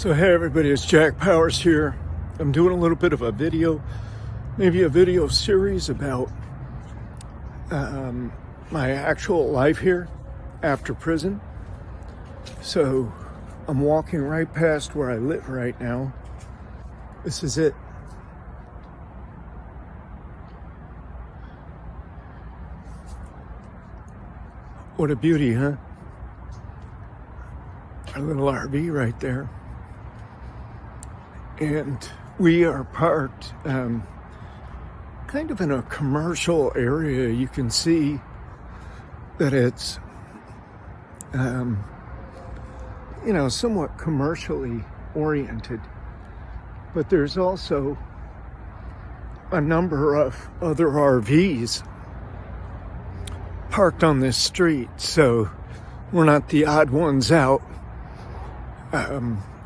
So hey everybody, it's Jack Powers here. I'm doing a little bit of a video, maybe a video series about my actual life here after prison. So I'm walking right past where I live right now. This is it. What a beauty, huh? Our little RV right there. And we are parked kind of in a commercial area. You can see that it's, somewhat commercially oriented. But there's also a number of other RVs parked on this street, so we're not the odd ones out.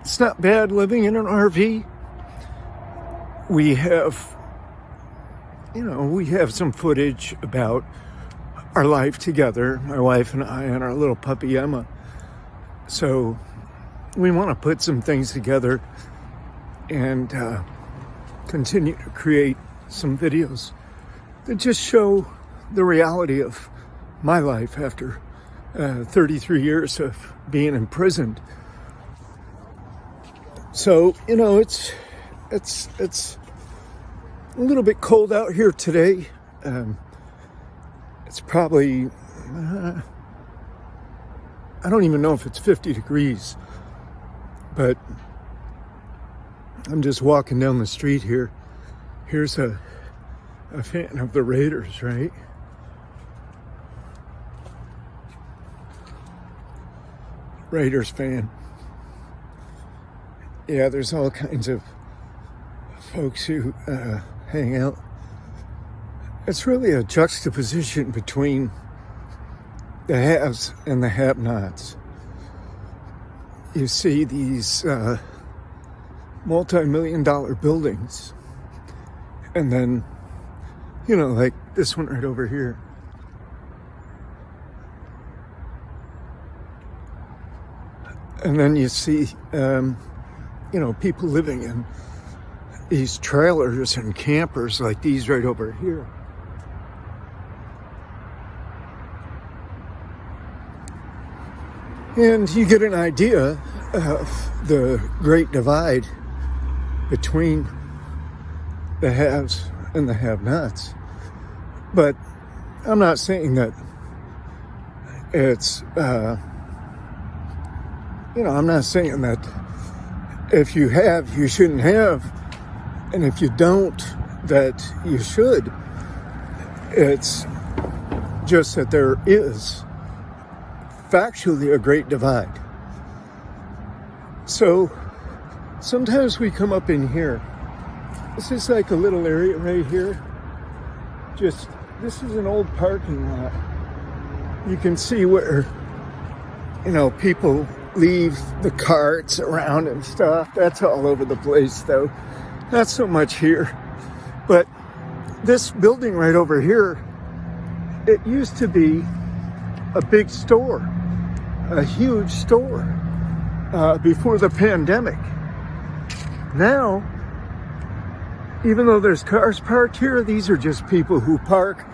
It's not bad living in an RV. We have some footage about our life together, my wife and I and our little puppy Emma. So we want to put some things together and continue to create some videos that just show the reality of my life after 33 years of being imprisoned. So, it's a little bit cold out here today. It's probably, I don't even know if it's 50 degrees, but I'm just walking down the street here. Here's a fan of the Raiders, right? Raiders fan. Yeah, there's all kinds of folks who hang out. It's really a juxtaposition between the haves and the have-nots. You see these multi-million-dollar buildings, and then, like this one right over here. And then you see people living in these trailers and campers like these right over here. And you get an idea of the great divide between the haves and the have-nots. But I'm not saying that it's, I'm not saying that if you have, you shouldn't have, and if you don't, that you should. It's just that there is factually a great divide. So sometimes we come up in here. This is like a little area right here. This is an old parking lot. You can see where, people leave the carts around and stuff. That's all over the place, though. Not so much here. But this building right over here, it used to be a big store, a huge store, before the pandemic. Now, even though there's cars parked here, these are just people who park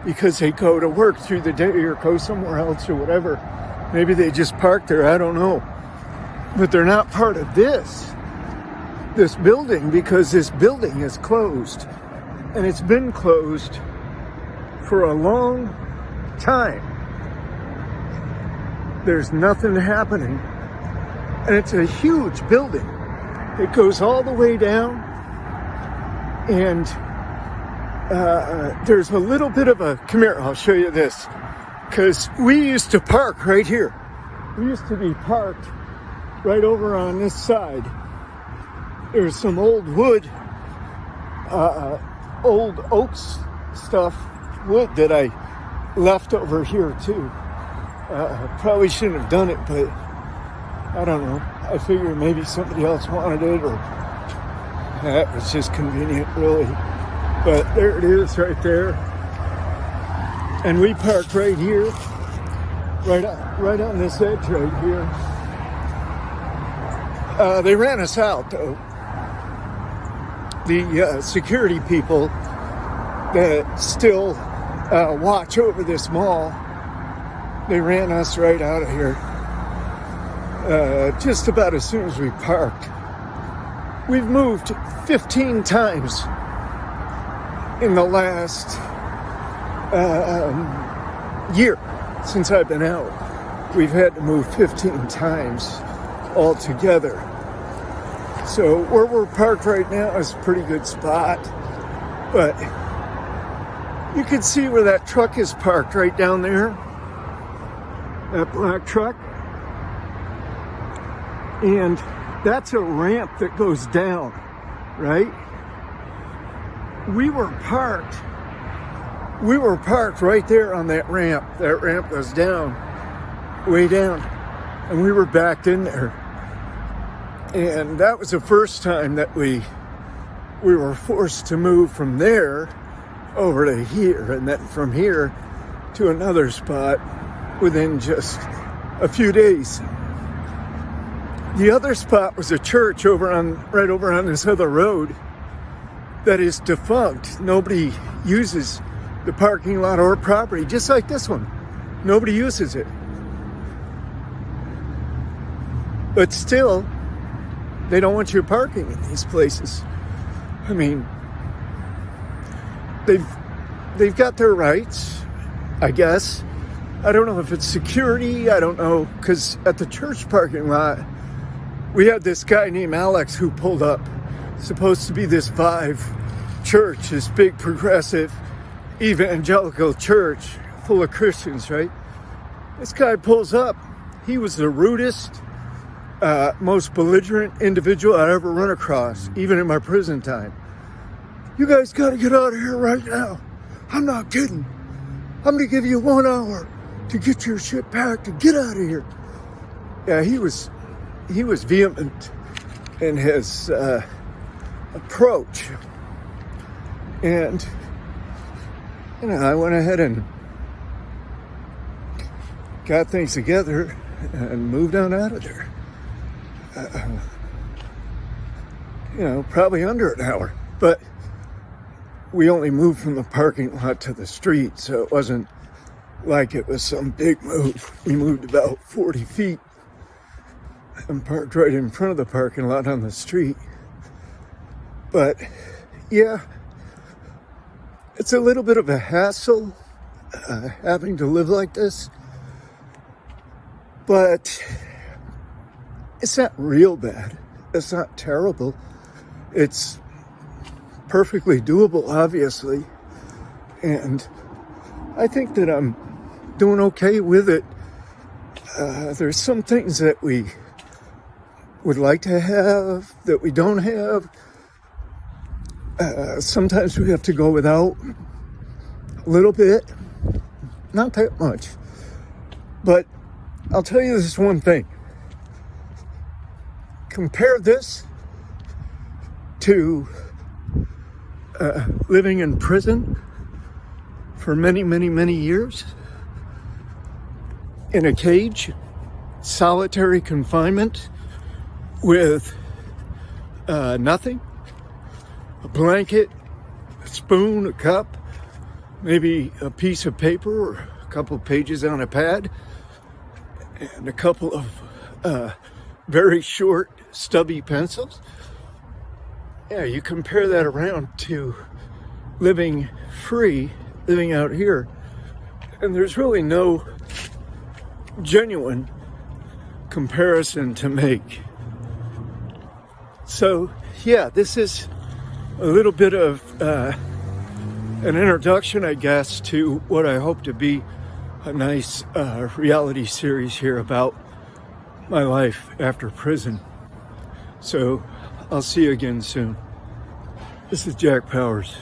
because they go to work through the day or go somewhere else or whatever. Maybe they just park there, I don't know. But they're not part of this building, because this building is closed. And it's been closed for a long time. There's nothing happening. And it's a huge building. It goes all the way down. And there's a little bit of a, come here, I'll show you this. Because we used to park right here. We used to be parked right over on this side. There's some old wood, old oaks stuff, wood that I left over here too. Probably shouldn't have done it, but I don't know. I figured maybe somebody else wanted it, or that was just convenient, really. But there it is right there. And we parked right here, right on this edge right here. They ran us out, though. The security people that still watch over this mall, they ran us right out of here just about as soon as we parked. We've moved 15 times in the last year since I've been out. We've had to move 15 times altogether. So where we're parked right now is a pretty good spot, but you can see where that truck is parked right down there, that black truck, and that's a ramp that goes down, right? We were parked right there on that ramp. That ramp goes down, way down, and we were backed in there. And that was the first time that we were forced to move from there over to here, and then from here to another spot within just a few days. The other spot was a church right over on this other road that is defunct. Nobody uses the parking lot or property, just like this one. Nobody uses it. But still, they don't want you parking in these places. I mean, they've got their rights, I guess. I don't know if it's security, I don't know, because at the church parking lot, we had this guy named Alex who pulled up. Supposed to be this Vive church, this big progressive evangelical church full of Christians, right? This guy pulls up. He was the rudest, most belligerent individual I'd ever run across, even in my prison time. You guys got to get out of here right now. I'm not kidding. I'm going to give you 1 hour to get your shit packed and get out of here. Yeah, he was vehement in his approach. And, I went ahead and got things together and moved on out of there. Probably under an hour. But we only moved from the parking lot to the street, so it wasn't like it was some big move. We moved about 40 feet and parked right in front of the parking lot on the street. But, yeah, it's a little bit of a hassle having to live like this. But it's not real bad. It's not terrible. It's perfectly doable, obviously. And I think that I'm doing okay with it. There's some things that we would like to have that we don't have. Sometimes we have to go without a little bit, not that much. But I'll tell you this one thing. Compare this to living in prison for many, many, many years in a cage, solitary confinement with nothing, a blanket, a spoon, a cup, maybe a piece of paper or a couple of pages on a pad, and a couple of very short, stubby pencils. Yeah, you compare that around to living free, living out here, and there's really no genuine comparison to make. So, yeah, this is a little bit of an introduction, I guess, to what I hope to be a nice reality series here about my life after prison. So, I'll see you again soon. This is Jack Powers.